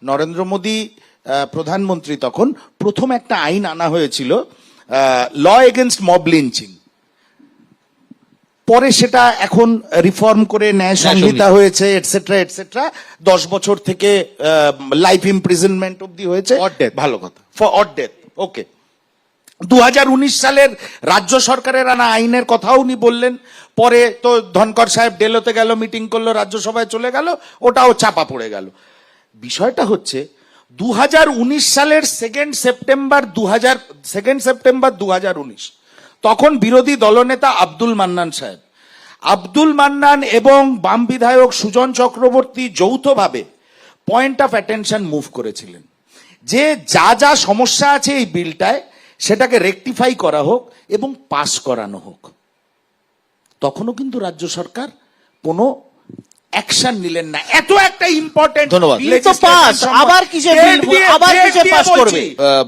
নরেন্দ্র মোদী প্রধানমন্ত্রী তখন প্রথম একটা আইন আনা হয়েছিল, ল এগেনস্ট মব লিঞ্চিং। পরে সেটা এখন রিফর্ম করে ন্যায় সংহিতা হয়েছে, এটসেট্রা এটসেট্রা। 10 বছর থেকে লাইফ ইমপ্রিজনমেন্ট অব্দি হয়েছে। ভালো কথা, ফর অড ডেথ। ওকে, 2019 সালের রাজ্য সরকারের আনা আইনের কথাও উনি বললেন। পরে তো ধনকর সাহেব ডেলোতে গেল, মিটিং করলো, রাজ্যসভায় চলে গেল, ওটাও চাপা পড়ে গেল। বিষয়টা হচ্ছে 2019 সালের 2 সেপ্টেম্বর 2019, তখন বিরোধী দলনেতা আব্দুল মান্নান সাহেব, আব্দুল মান্নান এবং বাম বিধায়ক সুজন চক্রবর্তী যৌথভাবে পয়েন্ট অফ অ্যাটেনশন মুভ করেছিলেন যে যা যা সমস্যা আছে এই বিলটায় সেটাকে রেকটিফাই করা হোক এবং পাস করানো হোক। তখনও কিন্তু রাজ্য সরকার কোনো অ্যাকশন নিলেন না। এত একটা ইম্পর্টেন্ট আবার কিসে পাস করবে?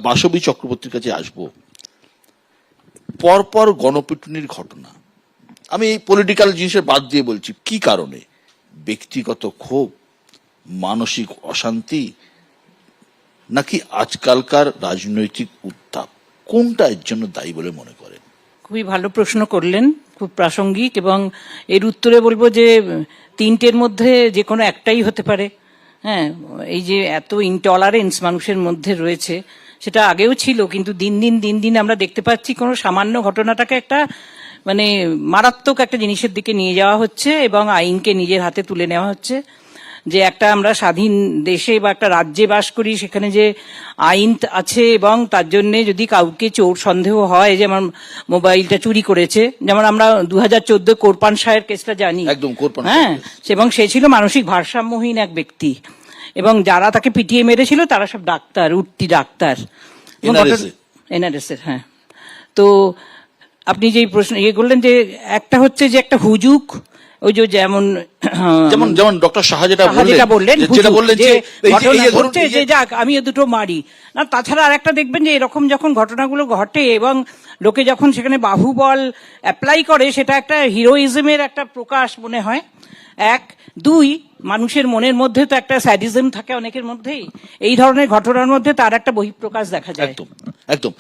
বাসবী চক্রবর্তীর কাছে আসবো। পরপর গণপিটুনির ঘটনা, আমি এই পলিটিক্যাল জিনিসের বাদ দিয়ে বলছি, কি কারণে? ব্যক্তিগত ক্ষোভ, মানসিক অশান্তি, নাকি আজকালকার রাজনৈতিক উত্তাপ? কোনটা এর জন্য দায়ী বলে মনে করেন? খুবই ভালো প্রশ্ন করলেন, খুব প্রাসঙ্গিক, এবং এর উত্তরে বলবো যে তিনটের মধ্যে যে কোনো একটাই হতে পারে। হ্যাঁ, এই যে এত ইনটলারেন্স মানুষের মধ্যে রয়েছে, সেটা আগেও ছিল, কিন্তু দিন দিন আমরা দেখতে পাচ্ছি কোনো সামান্য ঘটনাটাকে একটা মানে মারাত্মক একটা জিনিসের দিকে নিয়ে যাওয়া হচ্ছে এবং আইনকে নিজের হাতে তুলে নেওয়া হচ্ছে। যে একটা আমরা স্বাধীন দেশে বা একটা রাজ্যে বাস করি, সেখানে যে আইন আছে এবং তার জন্য যদি কাউকে চোর সন্দেহ হয় যে আমার মোবাইলটা চুরি করেছে, যেমন আমরা 2014 কোরপান শাহের কেসটা জানি, একদম কোরপান। হ্যাঁ, এবং সে ছিল মানসিক ভারসাম্যহীন এক ব্যক্তি, এবং যারা তাকে পিটিয়ে মেরেছিল তারা সব ডাক্তার, উঠতি ডাক্তার, এনআরএস এর। হ্যাঁ, তো আপনি যে প্রশ্ন ইয়ে করলেন যে একটা হচ্ছে যে একটা হুজুক, ওই যে যেমন ডক্টর শাহ যেটা বললেন যে যাক আমি দুটো মারি না, তাছাড়া আর একটা দেখবেন যে এরকম যখন ঘটনাগুলো ঘটে এবং লোকে যখন সেখানে বাহুবল অ্যাপ্লাই করে, সেটা একটা হিরোইজমের একটা প্রকাশ মনে হয়। 1, 2, মানুষের মনের মধ্যে তো একটা স্যাডিজম থাকে অনেকের মধ্যেই, এই ধরনের ঘটনার মধ্যে তার একটা বহিঃপ্রকাশ দেখা যায়। একদম একদম।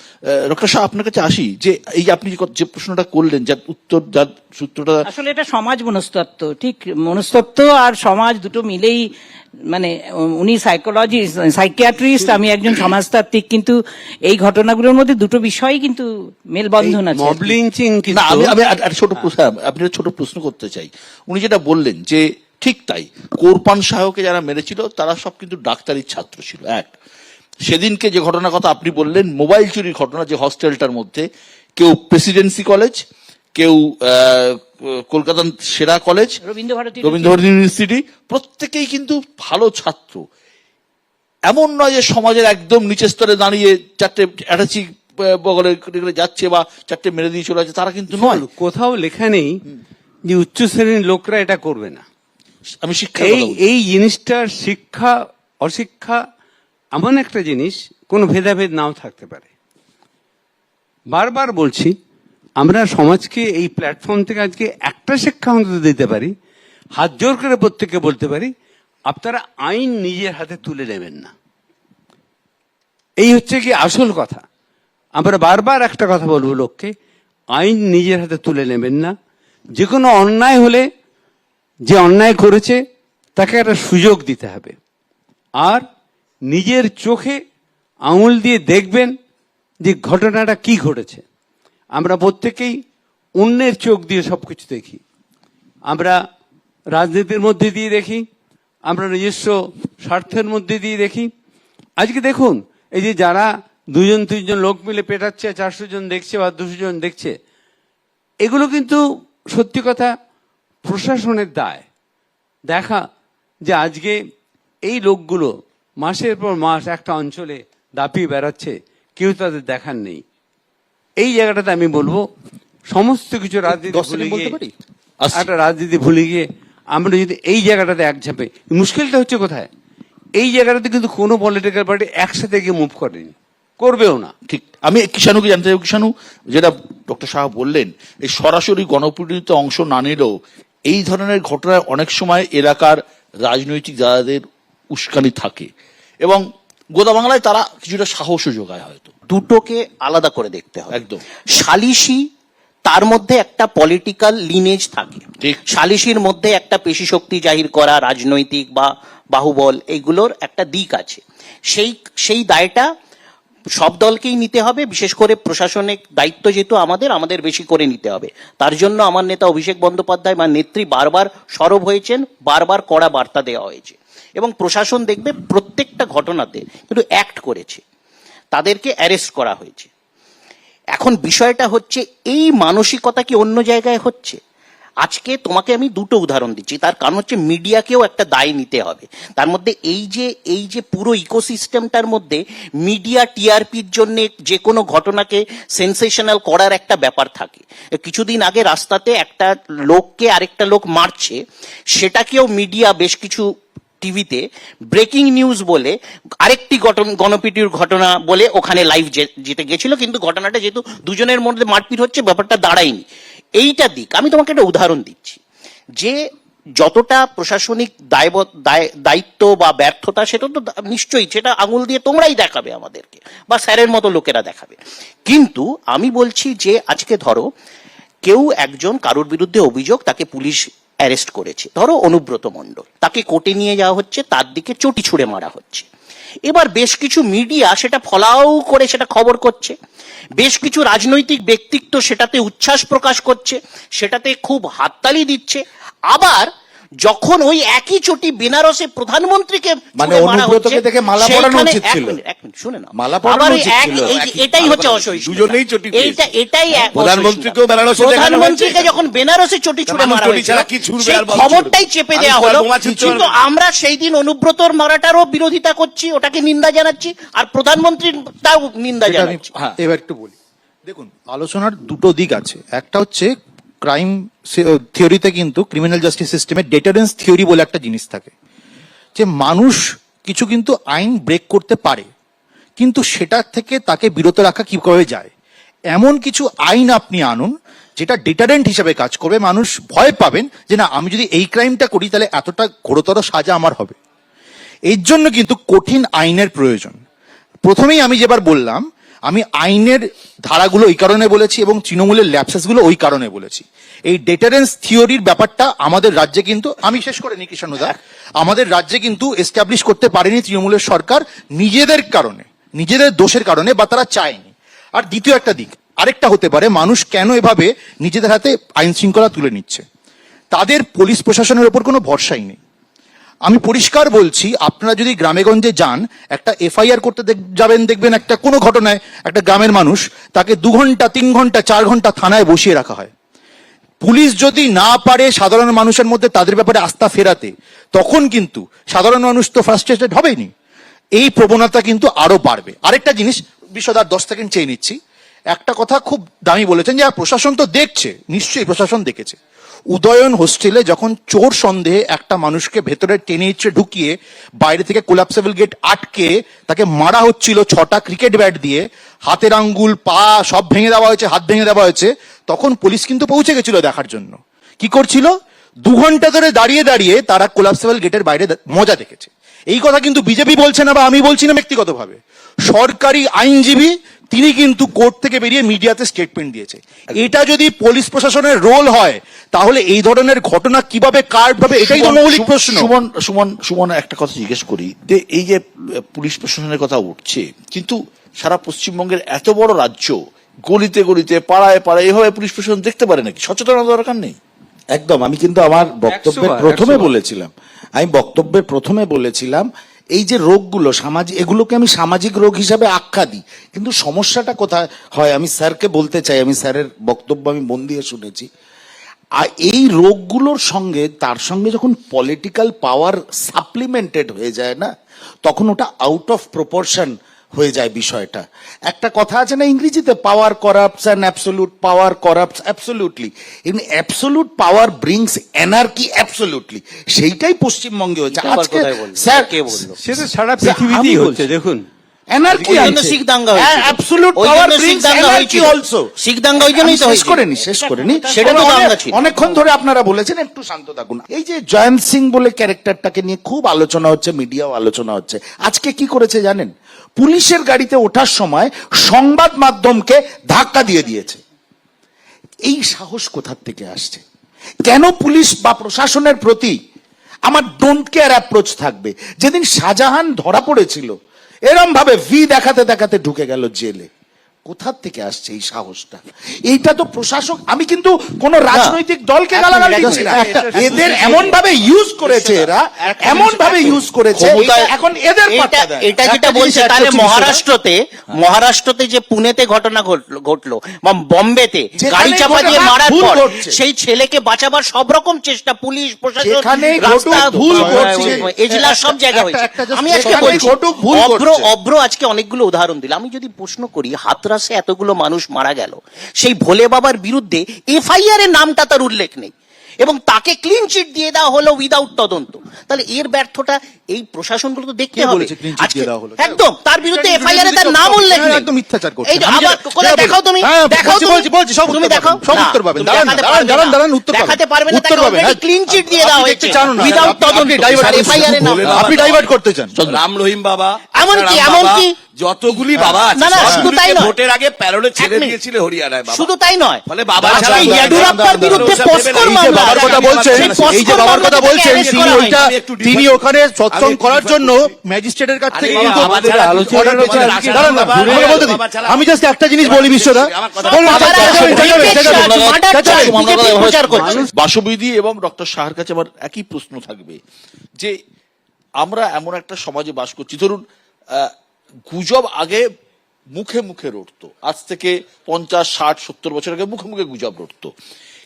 ডক্টর শাহ, আপনার কাছে আসি, যে এই আপনি যে প্রশ্নটা করলেন, যার উত্তর, যার সূত্রটা আসলে এটা সমাজ মনস্তত্ত্ব, ঠিক মনস্তত্ত্ব আর সমাজ দুটো মিলেই, মানে উনি সাইকিয়াট্রিস্ট, আমি একজন সমাজতাত্ত্বিক, কিন্তু এই ঘটনাগুলোর মধ্যে দুটো বিষয়ই কিন্তু মেলবন্ধন আছে। মব লিঞ্চিং, আমি আপনি ছোট প্রশ্ন করতে চাই। উনি যেটা বললেন যে ঠিক তাই, কোরপান শাহকে যারা মেরেছিল তারা সব কিন্তু ডাক্তারির ছাত্র ছিল। সেদিনকে যে ঘটনার কথা আপনি বললেন, মোবাইল চুরির ঘটনা, যে হস্টেলটার মধ্যে কেউ প্রেসিডেন্সি কলেজ, কেউ কলকাতার সেরা কলেজ, রবীন্দ্রভারতী ইউনিভার্সিটি, প্রত্যেকেই কিন্তু ভালো ছাত্র। এমন নয় যে সমাজের একদম নিচের স্তরে দাঁড়িয়ে 4টে অ্যাটাচি বগলে যাচ্ছে বা 4টে মেরে দিয়ে চলে যাচ্ছে, তারা কিন্তু নয়। কোথাও লেখা নেই যে উচ্চ শ্রেণীর লোকরা এটা করবে না। আমি শিক্ষা, এই জিনিসটার শিক্ষা অশিক্ষা এমন একটা জিনিস, কোনো ভেদাভেদ নাও থাকতে পারে। বারবার বলছি, আমরা সমাজকে এই প্ল্যাটফর্ম থেকে আজকে একটা শিক্ষা অন্তত দিতে পারি, হাত জোর করে প্রত্যেককে বলতে পারি, আপনারা আইন নিজের হাতে তুলে নেবেন না। এই হচ্ছে কি আসল কথা। আমরা বারবার একটা কথা বলবো লোককে, আইন নিজের হাতে তুলে নেবেন না। যে কোনো অন্যায় হলে যে অন্যায় করেছে তাকে একটা সুযোগ দিতে হবে, আর নিজের চোখে আঙুল দিয়ে দেখবেন যে ঘটনাটা কি ঘটেছে। আমরা প্রত্যেকেই অন্যের চোখ দিয়ে সবকিছু দেখি, আমরা রাজনীতির মধ্যে দিয়ে দেখি, আমরা নিজস্ব স্বার্থের মধ্যে দিয়ে দেখি। আজকে দেখুন, এই যে যারা 2-3 লোক মিলে পেটাচ্ছে, 400 জন দেখছে বা 200 জন দেখছে, এগুলো কিন্তু সত্যি কথা প্রশাসনের দায় দেখা, যে আজকে এই লোকগুলো মাসের পর মাস একটা অঞ্চলে দাপিয়ে বেড়াচ্ছে, কেউ তাদের দেখার নেই। এই জায়গাটাতে আমি বলবো, সমস্ত কিছু রাজনীতি ভুলে গিয়ে আমরা যদি এই জায়গাটাতে একঝাপে, মুশকিলটা হচ্ছে কোথায়, এই জায়গাটাতে কিন্তু কোনো পলিটিক্যাল পার্টি একসাথে গিয়ে মুভ করেনি, করবেও না। ঠিক। আমি কিষাণুকে জানতে চাই, কিষাণু, যেটা ডক্টর শাহ বললেন, এই সরাসরি গণপিটুনিতে অংশ না নিলেও এই ধরনের ঘটনায় অনেক সময় এলাকার রাজনৈতিক দাদাদের উস্কানি থাকে, এবং গোদা বাংলায় তারা কিছুটা সাহসও যোগায় হয়তো। দুটোকে আলাদা করে দেখতে হবে। একদম। সালিশি, তার মধ্যে একটা পলিটিক্যাল লিনেজ থাকে, ঠিক। সালিশির মধ্যে একটা পেশি শক্তি জাহির করা, রাজনৈতিক বা বাহুবল, এইগুলোর একটা দিক আছে। সেই দায়টা সব দলকেই নিতে হবে, বিশেষ করে প্রশাসনিক দায়িত্ব যেহেতু আমাদের বেশি করে নিতে হবে। তার জন্য আমার নেতা অভিষেক বন্দ্যোপাধ্যায় বা নেত্রী বারবার সরব হয়েছেন, বারবার কড়া বার্তা দেওয়া হয়েছে, এবং প্রশাসন দেখবে প্রত্যেকটা ঘটনাতে কিন্তু অ্যাক্ট করেছে, তাদেরকে অ্যারেস্ট করা হয়েছে। এখন বিষয়টা হচ্ছে এই মানসিকতা কি অন্য জায়গায় হচ্ছে? আজকে তোমাকে আমি দুটো উদাহরণ দিচ্ছি, তার কারণ হচ্ছে মিডিয়াকেও একটা দায় নিতে হবে। তার মধ্যে এই যে পুরো ইকোসিস্টেমটার মধ্যে মিডিয়া টিআরপির জন্য যে কোনো ঘটনাকে সেন্সেশনাল করার একটা ব্যাপার থাকে। কিছুদিন আগে রাস্তাতে একটা লোককে আরেকটা লোক মারছে, সেটাকেও মিডিয়া বেশ কিছু টিভিতে ব্রেকিং নিউজ বলে আরেকটি গণপিটুর ঘটনা বলে ওখানে লাইভ যেতে গেছিল, কিন্তু ঘটনাটা যেহেতু দুজনের মধ্যে মারপিট হচ্ছে, ব্যাপারটা দাঁড়ায়নি। এইটা দিক আমি তোমাকে একটা উদাহরণ দিচ্ছি, যে যতটা প্রশাসনিক দায়িত্ব বা ব্যর্থতা, সেটা তো নিশ্চয়ই সেটা আঙুল দিয়ে তোমরাই দেখাবে আমাদেরকে, বা স্যারের মতো লোকেরা দেখাবে। কিন্তু আমি বলছি যে আজকে ধরো কেউ একজন কারোর বিরুদ্ধে অভিযোগ, তাকে পুলিশ অ্যারেস্ট করেছে, ধরো অনুব্রত মণ্ডল, তাকে কোর্টে নিয়ে যাওয়া হচ্ছে, তার দিকে চটি ছুঁড়ে মারা হচ্ছে। এবার বেশ কিছু মিডিয়া সেটা ফলাও করে সেটা খবর করছে, বেশ কিছু রাজনৈতিক ব্যক্তিত্ব সেটাতে উচ্ছ্বাস প্রকাশ করছে, সেটাতে খুব হাততালি দিচ্ছে। আবার যখন ওই একই চটি বেনারসে প্রধানমন্ত্রীকে মানে ছুঁড়ে মারা অনুব্রতকে হচ্ছে, দেখে মালা পরানো সেইখানে- উচিত ছিল। এক মিনিট শুনে নাও। মালা পরানো আবার ওই উচিত ছিল। এটাই হচ্ছে অসহিষ্ণুতা। দুজনেই চটি পেয়েছে। এটাই প্রধানমন্ত্রীকেও বেনারসে দেখানো হয়েছে। প্রধানমন্ত্রীকে যখন বেনারসে চটি ছুঁড়ে মানুষ মারা চটি হয়েছে, ছাড়া কি ছুঁড়বে সেই আর বল খবরটাই ছুঁড়বে। চেপে আমি দেওয়া তো আর হলো। বোমা ছুঁড়তে কিন্তু পারবো না। আমরা সেই দিন অনুব্রতর মারাটারও বিরোধিতা করছি, ওটাকে নিন্দা জানাচ্ছি, আর প্রধানমন্ত্রীর তাও নিন্দা সেটা আমি জানাচ্ছি। এবার একটু বলি। দেখুন, আলোচনার দুটো দিক আছে। একটা হচ্ছে ক্রাইম থিওরিতে কিন্তু ক্রিমিনাল জাস্টিস সিস্টেমে ডেটারেন্স থিওরি বলে একটা জিনিস থাকে, যে মানুষ কিছু কিন্তু আইন ব্রেক করতে পারে, কিন্তু সেটা থেকে তাকে বিরত রাখা কিভাবে যায়, এমন কিছু আইন আপনি আনুন যেটা ডেটারেন্ট হিসেবে কাজ করবে। মানুষ ভয় পাবেন যে না, আমি যদি এই ক্রাইমটা করি তাহলে এতটা ঘোরতর সাজা আমার হবে। এর জন্য কিন্তু কঠিন আইনের প্রয়োজন। প্রথমেই আমি যেবার বললাম, আমি আইনের ধারাগুলো ওই কারণে বলেছি এবং তৃণমূলের ল্যাপসেসগুলো ওই কারণে বলেছি। এই ডেটারেন্স থিওরির ব্যাপারটা আমাদের রাজ্যে কিন্তু, আমি শেষ করে নিই কৃষ্ণদা, আমাদের রাজ্যে কিন্তু এস্টাবলিশ করতে পারেনি তৃণমূলের সরকার, নিজেদের কারণে, নিজেদের দোষের কারণে, বা তারা চায়নি। আর দ্বিতীয় একটা দিক আরেকটা হতে পারে, মানুষ কেন এভাবে নিজেদের হাতে আইন শৃঙ্খলা তুলে নিচ্ছে, তাদের পুলিশ প্রশাসনের ওপর কোনো ভরসাই নেই। আমি পরিষ্কার বলছি, আপনারা যদি গ্রামেগঞ্জে যান, একটা এফআইআর করতে যাবেন, দেখবেন একটা কোনো ঘটনায় একটা গ্রামের মানুষ, তাকে 2 ঘন্টা 3 ঘন্টা 4 ঘন্টা থানায় বসিয়ে রাখা হয়। পুলিশ যদি না পারে সাধারণ মানুষের মধ্যে তাদের ব্যাপারে আস্থা ফেরাতে, তখন কিন্তু সাধারণ মানুষ তো ফ্রাস্ট্রেটেড হবেনি, এই প্রবণতা কিন্তু আরো বাড়বে। আরেকটা জিনিস, বিশদার 10 সেকেন্ড চেয়ে নিচ্ছি। একটা কথা খুব দামি বলেছেন, যে প্রশাসন তো দেখছে, নিশ্চয়ই প্রশাসন দেখেছে। উদয়ন হোস্টেলে যখন চোর সন্দেহে একটা মানুষকে ভেতরে টেনে ইচ্ছে ঢুকিয়ে বাইরে থেকে কোলাপসেবল গেট আটকে তাকে মারা হচ্ছিল 6টা ক্রিকেট ব্যাট দিয়ে, হাতের আঙ্গুল পা সব ভেঙে দেওয়া হয়েছে, হাত ভেঙে দেওয়া হয়েছে, তখন পুলিশ কিন্তু পৌঁছে গেছিল দেখার জন্য। কি করছিল? 2 ঘন্টা ধরে দাঁড়িয়ে দাঁড়িয়ে তারা কোলাপসেবল গেটের বাইরে মজা দেখেছে। এই কথা কিন্তু বিজেপি বলছে না, বা আমি বলছি না ব্যক্তিগতভাবে, সরকারি আইনজীবী তিনি কিন্তু কোর্ট থেকে বেরিয়ে মিডিয়াতে স্টেটমেন্ট দিয়েছে। এটা যদি পুলিশ প্রশাসনের রোল হয়, তাহলে এই ধরনের ঘটনা কিভাবে কার্ড হবে, এটাই তো মৌলিক প্রশ্ন। সুমন একটা কথা জিজ্ঞেস করি, যে এই যে পুলিশ প্রশাসনের কথা উঠছে, কিন্তু সারা পশ্চিমবঙ্গের এত বড় রাজ্য, গলিতে গলিতে পাড়ায় পাড়ায় এভাবে পুলিশ প্রশাসন দেখতে পারে নাকি? সচেতনতা দরকার নেই? একদম। আমি কিন্তু আমার বক্তব্যের প্রথমে বলেছিলাম এই যে রোগগুলো সামাজিক, এগুলোকে আমি সামাজিক রোগ হিসাবে আখ্যা দিই, কিন্তু সমস্যাটা কোথায় হয় আমি স্যারকে বলতে চাই, আমি স্যারের বক্তব্য আমি মন দিয়ে শুনেছি। আর এই রোগগুলোর সঙ্গে তার সঙ্গে যখন পলিটিক্যাল পাওয়ার সাপ্লিমেন্টেড হয়ে যায় না, তখন ওটা আউট অফ প্রপোর্শন হয়ে যায় বিষয়টা। একটা কথা আছে না ইংরেজিতে, power corrupts and absolute power corrupts absolutely, in absolute power brings anarchy absolutely. সেইটাই পশ্চিমবঙ্গে হয়েছে। আজকে স্যার কে বললো? সেটা সারা পৃথিবীতেই হচ্ছে। দেখুন, অ্যানার্কি ওই জন্য শিখ দাঙ্গা হয়েছিল। অ্যাবসলিউট ওই পাওয়ার জন্য শিখ ব্রিংস দাঙ্গা অ্যানার্কি হয়েছিল। অলসো। শিখ দাঙ্গা ওই জন্যই তো শেষ হয়েছিল। করে নি সেটা তো দাঙ্গা ছিল। অনেকক্ষণ ধরে আপনারা বলেছেন, একটু শান্ত থাকুন। এই যে জয়ন্ত সিং বলে ক্যারেক্টারটাকে নিয়ে খুব আলোচনা হচ্ছে, মিডিয়াও আলোচনা হচ্ছে। আজকে কি করেছে জানেন? পুলিশের গাড়িতে ওঠার সময় সংবাদ মাধ্যমকে ধাক্কা দিয়ে দিয়েছে। এই সাহস কোথার থেকে আসছে? কেন পুলিশ বা প্রশাসনের প্রতি আমার ডোন্ট কেয়ার অ্যাপ্রোচ থাকবে? যেদিন শাহজাহান ধরা পড়েছিল এরম ভাবে ভি দেখাতে দেখাতে ঢুকে গেল জেলে। কোথার থেকে আসছে এই সাহসটা? এইটা তো প্রশাসক। আমি কিন্তু কোন রাজনৈতিক দলকে গালাগাল দিচ্ছি না, এদের এমন ভাবে ইউজ করেছে, এরা এমন ভাবে ইউজ করেছে, এখন এদের পাত্তা দেয়। এটা যেটা বলছে, তাহলে মহারাষ্ট্রতে যে পুনেতে ঘটনা ঘটলো বা বোম্বেতে যেখানেই গাড়ি চাপা দিয়ে ঘটনা মারার ভুল পর ঘটছে। সেই ছেলেকে বাঁচাবার সব রকম চেষ্টা পুলিশ প্রশাসন, যেখানেই রাস্তা, ঘটুক ভুল ঘটছে। এজলাস সব জায়গায় হয়েছে। আমি আজকে যেখানেই বলছি, ঘটুক ভুল ঘটছে। অভ্র আজকে অনেকগুলো উদাহরণ দিল। আমি যদি প্রশ্ন করি, হাতরাসে এতগুলো মানুষ মারা গেল, সেই ভোলে বাবার বিরুদ্ধে এফআইআর এর নামটা তার উল্লেখ নেই এবং তাকে ক্লিন চিট দিয়ে দেওয়া হলো উইদাউট তদন্ত। তাহলে এর ব্যর্থতা এই প্রশাসনগুলো তো দেখতে হবে। বলেছে clean sheet দিয়ে দেওয়া হলো? একদম তার বিরুদ্ধে এফআইআর এ তার নাম উল্লেখ নেই। একদম মিথ্যাচার করছে। এই যে আবার কোথায় দেখাও তুমি, দেখাও তুমি, বলছি, সব তুমি উত্তর দেখাও, পাবেন, সব উত্তর পাবেন। তুমি দেখাতে পারবে না। দাঁড়ান, উত্তর পাবেন। দেখাতে পারবে না, উত্তর তাকে পাবেন। অলরেডি ক্লিন চিট দিয়ে দেওয়া আপনি হয়েছে দেখতে চান না, উইদাউট আপনি তদন্ত, divert করতে এফআইআর এর নাম। চান। আপনি ডাইভার্ট করতে চান। রাম রহিম বাবা, এমনকি রাম বাবা, এমনকি যতগুলি বাবা আছে না, না, শুধু সবগুলিকে তাই নয়। ভোটের আগে প্যারোলে ছেড়ে এক মিনিট। দিয়েছিল হরিয়ানায় বাবা। শুধু তাই নয়, ফলে বাবা আজকে ছাড়া ইয়েদুরাপ্পার বিরুদ্ধে পস্কর এই যে মামলা, বাবার কথা বলছেন, সেই এই যে পস্কর বাবার কথা মামলাটাকে বলছেন, arrest তিনি করা ওইটা হয়নি। তিনি ওখানে সৎসঙ্গ করার জন্য ম্যাজিস্ট্রেটের কাছ থেকে আরে কিন্তু বাবা ছাড়া আলোচনা order হচ্ছে পেয়েছেন। আজকে দাঁড়ান না, বাবা আমাকে ছাড়া- বলতে দিন। বাবা ছাড়া- আমি জাস্ট একটা জিনিস বলি বিশ্বদা, আমার কথা- বলুন, বাবার মার্ডার চার্জ প্রচার করছে। বাসুবিধি এবং ডক্টর শাহর কাছে আমার একই প্রশ্ন থাকবে যে আমরা এমন একটা সমাজে বাস করছি, ধরুন গুজব আগে মুখে মুখে রটতো, আজ থেকে 50, 60, 70 বছর আগে মুখে মুখে গুজব রটতো,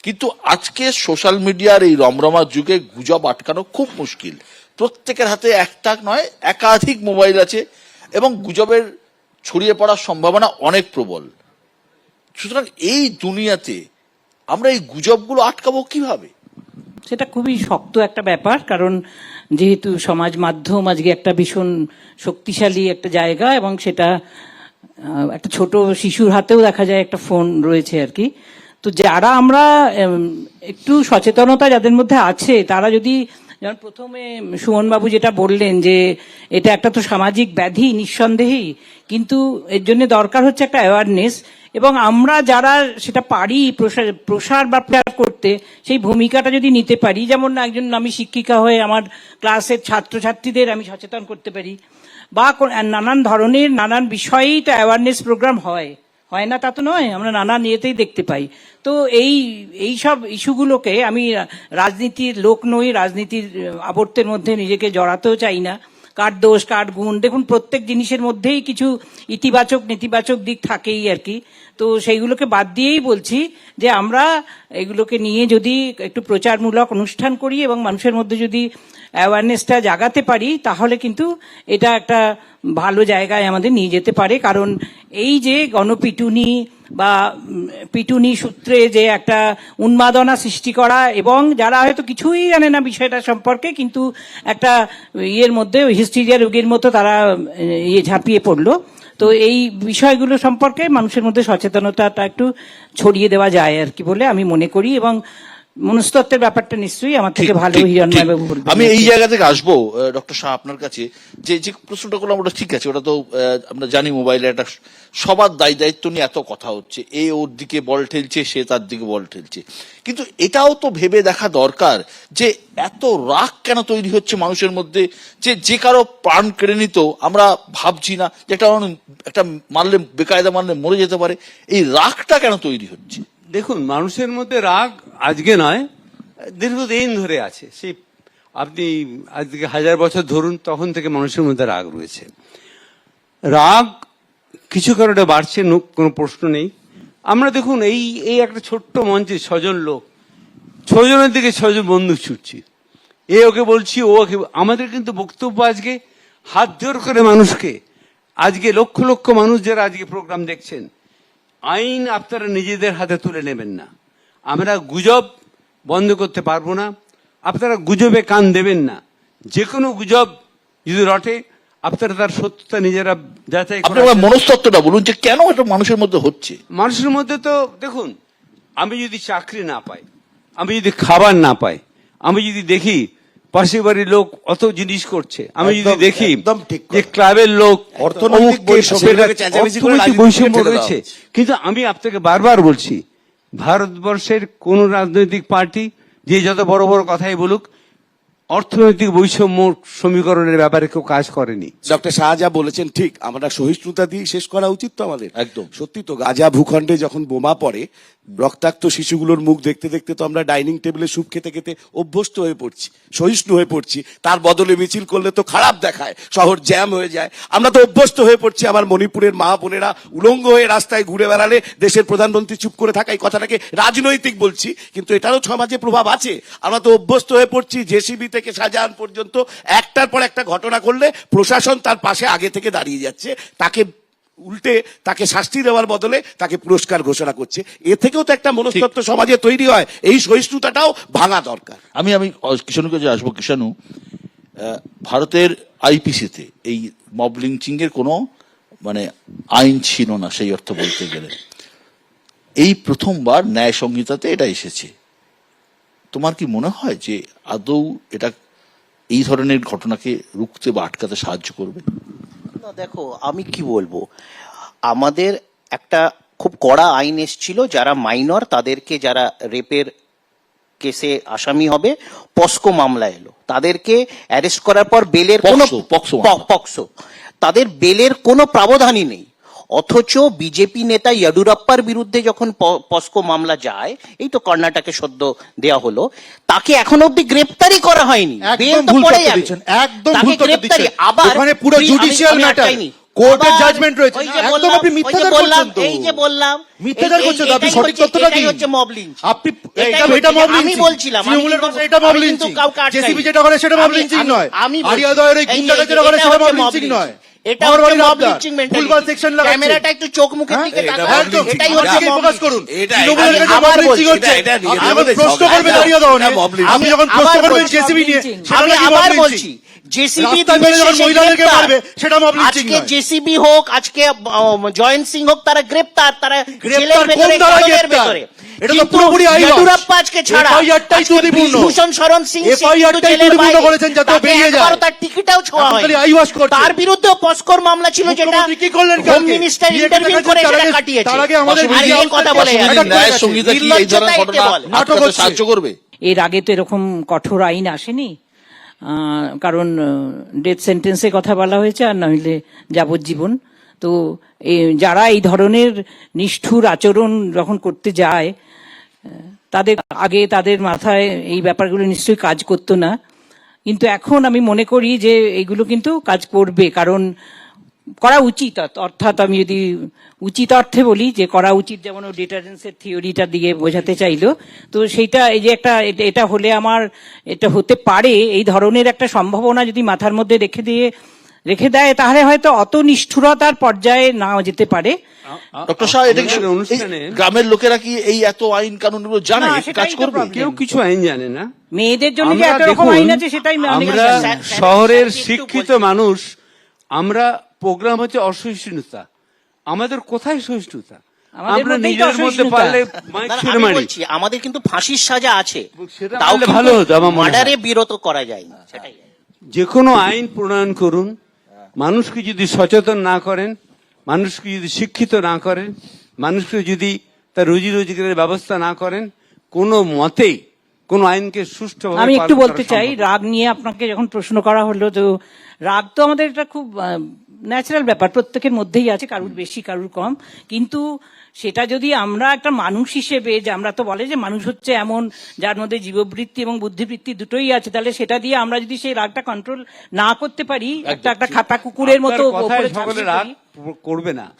কিন্তু আজকে সোশ্যাল মিডিয়ার এই রমরমার যুগে গুজব আটকানো খুব মুশকিল। প্রত্যেকের হাতে একটা নয় একাধিক মোবাইল আছে এবং গুজবের ছড়িয়ে পড়ার সম্ভাবনা অনেক প্রবল। সুতরাং এই দুনিয়াতে আমরা এই গুজবগুলো আটকাবো কিভাবে? সেটা খুবই শক্ত একটা ব্যাপার, কারণ যেহেতু সমাজ মাধ্যম আজকে একটা ভীষণ শক্তিশালী একটা জায়গা এবং সেটা একটা ছোট শিশুর হাতেও দেখা যায় একটা ফোন রয়েছে আর কি। তো যারা আমরা একটু সচেতনতা যাদের মধ্যে আছে, তারা যদি, যেমন প্রথমে সুমনবাবু যেটা বললেন যে এটা একটা তো সামাজিক ব্যাধি নিঃসন্দেহেই, কিন্তু এর জন্য দরকার হচ্ছে একটা অ্যাওয়ারনেস, এবং আমরা যারা সেটা পারি প্রসার বা প্রচার করতে, সেই ভূমিকাটা যদি নিতে পারি, যেমন একজন আমি শিক্ষিকা হয়ে আমার ক্লাসের ছাত্রছাত্রীদের আমি সচেতন করতে পারি, বা নানান ধরনের নানান বিষয়েই তো অ্যাওয়ারনেস প্রোগ্রাম হয় না তা তো নয়, আমরা নানান ইয়েতেই দেখতে পাই। তো এই সব ইস্যুগুলোকে, আমি রাজনীতির লোক নই, রাজনীতির আবর্তের মধ্যে নিজেকে জড়াতেও চাই না। কার দোষ কার গুণ, দেখুন প্রত্যেক জিনিসের মধ্যেই কিছু ইতিবাচক নেতিবাচক দিক থাকেই আর কি। তো সেইগুলোকে বাদ দিয়েই বলছি যে আমরা এগুলোকে নিয়ে যদি একটু প্রচারমূলক অনুষ্ঠান করি এবং মানুষের মধ্যে যদি অ্যাওয়ারনেসটা জাগাতে পারি, তাহলে কিন্তু এটা একটা ভালো জায়গায় আমাদের নিয়ে যেতে পারে। কারণ এই যে গণপিটুনি বা পিটুনি সূত্রে যে একটা উন্মাদনা সৃষ্টি করা, এবং যারা হয়তো কিছুই জানে না বিষয়টা সম্পর্কে, কিন্তু একটা ইয়ের মধ্যে হিস্ট্রিয়ার রোগীর মতো তারা ঝাঁপিয়ে পড়লো। তো এই বিষয়গুলো সম্পর্কে মানুষের মধ্যে সচেতনতাটা একটু ছড়িয়ে দেওয়া যায় আর কি বলে আমি মনে করি, এবং মনস্তত্ত্বের ব্যাপারটা নিশ্চয়ই আমার থেকে ভালো হিরণময়বাবু বলবেন। আমি এই জায়গা থেকে আসবো ডক্টর শাহ আপনার কাছে, যে যে প্রশ্নটা করলাম ওটা ঠিক আছে, ওটা তো আমরা জানি মোবাইলে একটা সবার দায়িত্ব নিয়ে এত কথা হচ্ছে, এ ওর দিকে বল ঠেলছে, সে তার দিকে বল ঠেলছে, কিন্তু এটাও তো ভেবে দেখা দরকার যে এত রাগ কেন তৈরি হচ্ছে মানুষের মধ্যে, যে কারো প্রাণ কেড়ে নিত আমরা ভাবছি না, যে একটা মারলে বেকায়দা মারলে মরে যেতে পারে, এই রাগটা কেন তৈরি হচ্ছে? দেখুন, মানুষের মধ্যে রাগ আজকে নয়, দীর্ঘদিন ধরে আছে। সেই আপনি আজকে 1000 বছর ধরুন, তখন থেকে মানুষের মধ্যে রাগ রয়েছে। রাগ কিছু কারণে বাড়ছে, কোনো প্রশ্ন নেই। আমরা দেখুন এই একটা ছোট্ট মঞ্চে 6 জন লোক, 6 জনের দিকে 6 জন বন্দুক ছুটছি, এ ওকে বলছি, ও ওকে। আমাদের কিন্তু বক্তব্য আজকে হাত জোর করে মানুষকে, আজকে লক্ষ লক্ষ মানুষ যারা আজকে প্রোগ্রাম দেখছেন, আইন আপনারা নিজেদের হাতে তুলে নেবেন না। আমরা গুজব বন্ধ করতে পারবো না, আপনারা গুজবে কান দেবেন না। যে কোনো গুজব যদি রটে, আপনারা তার সত্যতা নিজেরা যাচাই আপনি করে আমার মনস্তত্ত্বটা বলুন যে কেন এটা মানুষের মধ্যে হচ্ছে। মানুষের মধ্যে তো দেখুন, আমি যদি চাকরি না পাই, আমি যদি খাবার না পাই, আমি যদি দেখি পাশের বাড়ির লোক অত জিনিস করছে, আমি যদি একদম- দেখি একদম ঠিক কথা। যে ক্লাবের লোক অর্থনৈতিক অমুক বৈষম্য, সেটা- এটাকে চেঁচামেচি করে অর্থনৈতিক রাজনীতি বৈষম্য ছেড়ে দেওয়া রয়েছে। কিন্তু আমি আপনাকে বারবার বলছি, ভারতবর্ষের কোন রাজনৈতিক পার্টি যে যত বড় বড় কথাই বলুক, অর্থনৈতিক বৈষম্য সমীকরণের ব্যাপারে কেউ কাজ করেনি। ডক্টর শাহ যা বলেছেন ঠিক, আমরা সহিষ্ণুতা দিয়ে শেষ করা উচিত তো আমাদের। একদম। সত্যি তো, গাজা ভূখণ্ডে যখন বোমা পড়ে, রক্তাক্ত শিশুগুলোর মুখ দেখতে দেখতে তো আমরা ডাইনিং টেবিলে স্যুপ খেতে খেতে অভ্যস্ত হয়ে পড়ছি, সহিষ্ণু হয়ে পড়ছি। তার বদলে মিছিল করলে তো খারাপ দেখায়, শহর জ্যাম হয়ে যায়, আমরা তো অভ্যস্ত হয়ে পড়ছি। আমার মণিপুরের মা বোনেরা উলঙ্গ হয়ে রাস্তায় ঘুরে বেড়ালে দেশের প্রধানমন্ত্রী চুপ করে থাকা, এই কথাটাকে রাজনৈতিক বলছি, কিন্তু এটারও সমাজে প্রভাব আছে। আমরা তো অভ্যস্ত হয়ে পড়ছি, জেসিবি থেকে শাহজাহান পর্যন্ত একটার পর একটা ঘটনা করলে প্রশাসন তার পাশে আগে থেকে দাঁড়িয়ে যাচ্ছে, তাকে উল্টে তাকে শাস্তি দেওয়ার বদলে তাকে পুরস্কার ঘোষণা করছে। এ থেকেও তো একটা মনস্তত্ত্ব সমাজে তৈরি হয়, এই সহিষ্ণুতাটাও ভাঙা দরকার। আমি কিষাণুর কাছে আসবো। কিষাণু, ভারতের আইপিসিতে এই মব লিঞ্চিং এর কোনো মানে আইন ছিল না সেই অর্থ বলতে গেলে। এই প্রথমবার ন্যায় সংহিতাতে এটা এসেছে। তোমার কি মনে হয় যে আদৌ এটা এই ধরনের ঘটনাকে রুখতে বা আটকাতে সাহায্য করবে? না, দেখো আমি কি বলবো, আমাদের একটা খুব কড়া আইন এসেছিল, যারা মাইনর তাদেরকে, যারা রেপের কেসে আসামি হবে, পস্কো মামলা এলো, তাদেরকে অ্যারেস্ট করার পর বেলের কোনো পক্সো, তাদের বেলের কোনো প্রাবধানই নেই। অথচ বিজেপি নেতা ইয়েদুরাপ্পার বিরুদ্ধে যখন পস্কো মামলা যায়, এই তো কর্ণাটকে সদ্য দেওয়া হলো, তাকে এখনো অব্দি গ্রেপ্তারই করা হয়নি। বেল একদম তো ভুল পড়ে তথ্য যাবে। দিচ্ছেন, একদম তাকে ভুল তথ্য গ্রেপ্তারি দিচ্ছেন। আবার ওখানে পুরো জুডিশিয়াল ম্যাটার, কোর্টের জাজমেন্ট রয়েছে। একদম আপনি মিথ্যাচার করছেন তো। এই যে বললাম মিথ্যাচার করছেন তো, আপনি সঠিক তথ্যটা দিন। হচ্ছে মব লিঞ্চ। আপনি এটাই এটা মব হচ্ছে, আমি লিঞ্চিং বলছিলাম, তৃণমূলের ভাষায় এটা মব লিঞ্চিং, জেসিবি যেটা করে সেটা মব লিঞ্চিং নয়, আরিয়াদয়ের এই গুন্ডাটা যেটা করে সেটা মব লিঞ্চিং নয়। এটা হচ্ছে মব লিঞ্চিং মেন্টালিটি। ক্যামেরাটা একটু চোখ মুখের দিকে তাকাও, একদম এটাই হচ্ছে আজকেই মব প্রকাশ লিঞ্চিং। করুন। এটা- তৃণমূলের এটা- কাছে আবার মব লিঞ্চিং বলছি, হচ্ছে। এটা নিয়ে আপনি আমাদের যখন প্রশ্ন ঝগড়া। করবেন এটা- আরিয়াদয় এটা mob lynching। আপনি যখন আবার প্রশ্ন করবেন বলছি, জেসিবি নিয়ে সেটা আমি নাকি আবার mob বলছি, lynching। জেসিবি রাস্তায় বেরোলে যখন মহিলাদেরকে মারবে সেটা mob lynching আজকে নয়। জেসিবি হোক, আজকে জয়েন্ট সিং হোক, তারা গ্রেপ্তার, তারা গ্রেপ্তার জেলের ভেতরে, কোন ধারায় কারাগারের গ্রেপ্তার? ভেতরে। এটা তো কিন্তু পুরোপুরি আইওয়াচ। ইয়েদুরাপ্পা আজকে ছাড়া, FIR টাই আজকে ত্রুটিপূর্ণ। বৃজভূষণ শরণ সিং FIR টাই জেলের ত্রুটিপূর্ণ বাইরে, করেছেন যাতে ও তাকে বেরিয়ে যায়। একবারও তার টিকিটাও ছোঁয়া আপনি হয়। খালি আইওয়াচ করছেন। তার বিরুদ্ধেও পস্কোর মামলা ছিল, যেটা মুখ্যমন্ত্রী কি করলেন হোম কালকে? মিনিস্টার বিজেপি ইন্টারভিউ নেতাদের করে তার সেটা আগে- কাটিয়েছে। তার আগে আমাদের আর মিডিয়া এই কথা বলে হাউসটা যাচ্ছে। ন্যায় সংহিতা কি এই ধরনের নির্লজ্জতা ঘটনা একে বলে। আটকাতে হচ্ছে। সাহায্য করবে? এর আগে তো এরকম কঠোর আইন আসেনি, কারণ ডেথ সেন্টেন্সের কথা বলা হয়েছে, আর নইলে যাবজ্জীবন। তো যারা এই ধরনের নিষ্ঠুর আচরণ যখন করতে যায়, তাদের আগে তাদের মাথায় এই ব্যাপারগুলো নিশ্চয়ই কাজ করতো না, কিন্তু এখন আমি মনে করি যে এইগুলো কিন্তু কাজ করবে, কারণ করা উচিত। অর্থাৎ আমি যদি উচিত অর্থে বলি যে করা উচিত, যেমন ও ডিটারেন্সের থিওরিটা দিয়ে বোঝাতে চাইলো, তো সেইটা এই যে একটা এটা হলে আমার এটা হতে পারে, এই ধরনের একটা সম্ভাবনা যদি মাথার মধ্যে রেখে দেয়, তাহলে হয়তো অত নিষ্ঠুরতার পর্যায়ে নাও যেতে পারে। ডক্টর শাহ, এটা কি আমাদের অনুষ্ঠানে- এই গ্রামের লোকেরা কি এই এত আইন কানুন জানে, না, কাজ সেটাই তো করবে? problem। কেউ কিছু আইন জানে না। মেয়েদের জন্য যে আমরা এত রকম দেখুন, আইন আছে সেটাই অনেকে আমরা জানে না। শহরের একটু শিক্ষিত বলছি। মানুষ, আমরা প্রোগ্রাম হচ্ছে অসহিষ্ণুতা। আমাদের কোথায় সহিষ্ণুতা? আমাদের আমরা মধ্যেই তো নিজের মধ্যে অসহিষ্ণুতা। পারলে মাইক না, না, ছুঁড়ে আমি মারি। বলছি, আমাদের কিন্তু ফাঁসির সাজা আছে, সেটা তাও মানলে ভালো হতো আমার মনে হয়। মার্ডারে বিরত করা যায়নি, সেটাই। যে কোনো আইন প্রণয়ন করুন, মানুষকে যদি সচেতন না করেন, মানুষকে যদি শিক্ষিত না করেন, মানুষকে যদি তার রুজি রোজগারের ব্যবস্থা না করেন, কোনো মতেই কোনো আইনকে সুষ্ঠুভাবে আমি একটু পালন করা বলতে চাই, সম্ভব না। রাগ নিয়ে আপনাকে যখন প্রশ্ন করা হলো, তো রাগ তো আমাদের এটা খুব ন্যাচারাল ব্যাপার, প্রত্যেকের মধ্যেই আছে, কারুর বেশি কারুর কম, কিন্তু সেটা যদি আমরা একটা মানুষ হিসেবে, যে আমরা তো বলে যে মানুষ হচ্ছে এমন যার মধ্যে জীববৃত্তি এবং বুদ্ধিবৃত্তি দুটোই আছে, তাহলে সেটা দিয়ে আমরা যদি সেই রাগটা কন্ট্রোল না করতে পারি, একটা খাতা কুকুরের মতো আপনার কথায় ওপরে সকলে ঝাঁপিয়ে রাগ পড়ি। করবে না।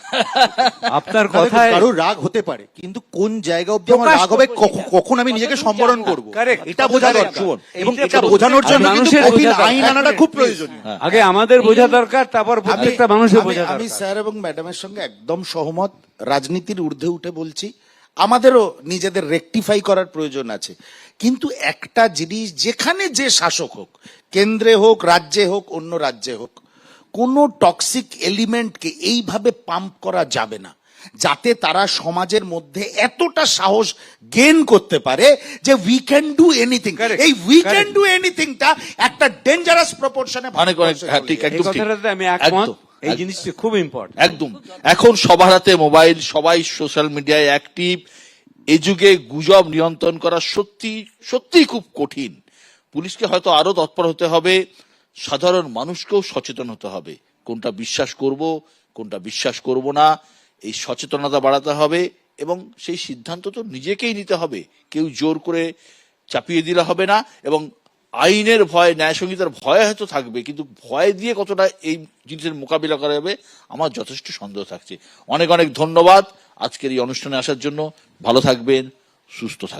আপনার দেখুন, কথায় কারোর রাগ হতে পারে, কিন্তু কোন জায়গা অবধি আমার প্রকাশ রাগ হবে, করবো সেটা। কখন আমি নিজেকে কতটুকু সম্বরণ জানবো। করব, Correct, এটা বোঝা correct, দরকার। শুনুন। এবং এইটা এটা তো- বোঝানোর জন্য আর কিন্তু মানুষের কঠিন বোঝা আইন দরকার। আনাটা খুব প্রয়োজনীয়। আগে আমাদের বোঝা দরকার, তারপর প্রত্যেকটা মানুষের বোঝা আমি দরকার। স্যার এবং ম্যাডামের সঙ্গে একদম সহমত। রাজনীতির ঊর্ধ্বে উঠে বলছি, আমাদেরও নিজেদের রেকটিফাই করার প্রয়োজন আছে, কিন্তু একটা জিনিস, যেখানে যে শাসক হোক, কেন্দ্রে হোক, রাজ্যে হোক, অন্য রাজ্যে হোক, কোনো টক্সিক এলিমেন্টকে এইভাবে পাম্প করা যাবে না, যাতে তারা সমাজের মধ্যে এতটা সাহস গেইন করতে পারে যে we can do anything. Correct, এই উই ক্যান correct. ডু এনিথিংটা একটা ডেঞ্জারাস প্রপোর্শনে অনেক অনেক হ্যাঁ, ঠিক এই একদম ঠিক। কথাটাতে আমি একমত। একদম, এই একদম। জিনিসটা খুব ইম্পর্টেন্ট। একদম এখন সবার হাতে মোবাইল, সবাই সোশ্যাল মিডিয়ায় অ্যাক্টিভ। এই যুগে গুজব নিয়ন্ত্রণ করা সত্যি সত্যিই খুব কঠিন। পুলিশকে হয়তো আরো তৎপর হতে হবে, সাধারণ মানুষকেও সচেতন হতে হবে, কোনটা বিশ্বাস করব কোনটা বিশ্বাস করব না, এই সচেতনতা বাড়াতে হবে এবং সেই সিদ্ধান্ত তো নিজেকেই নিতে হবে, কেউ জোর করে চাপিয়ে দিলে হবে না। এবং আইনের ভয়, ন্যায় সংহিতার ভয় হয়তো থাকবে, কিন্তু ভয় দিয়ে কতটা এই জিনিসের মোকাবিলা করা যাবে আমার যথেষ্ট সন্দেহ থাকছে। অনেক অনেক ধন্যবাদ আজকের এই অনুষ্ঠানে আসার জন্য। ভালো থাকবেন, সুস্থ থাকবেন।